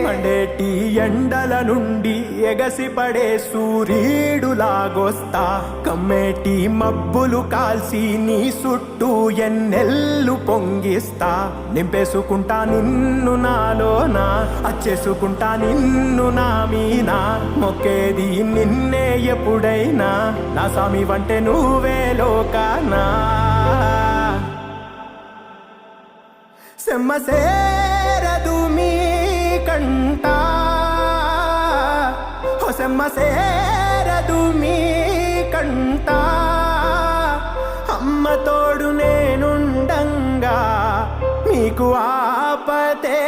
మండేటి ఎండల నుండి ఎగసిపడే సూర్యుడులాగొస్తా కమ్మేటి మబ్బులు కాల్సి నీ చుట్టూ ఎన్నెల్లు పొంగిస్తా నింపేసుకుంటా నిన్ను నాలోనా అచ్చేసుకుంటా నిన్ను నా మీనా మొక్కేది నిన్నే ఎప్పుడైనా నా స్వామి వంటే నువ్వే లోకానా సెమ్మ సేరదు మీ కంట సెమ్మ సేరదు మీ కంట అమ్మ తోడు నేనుండంగా మీకు ఆపతే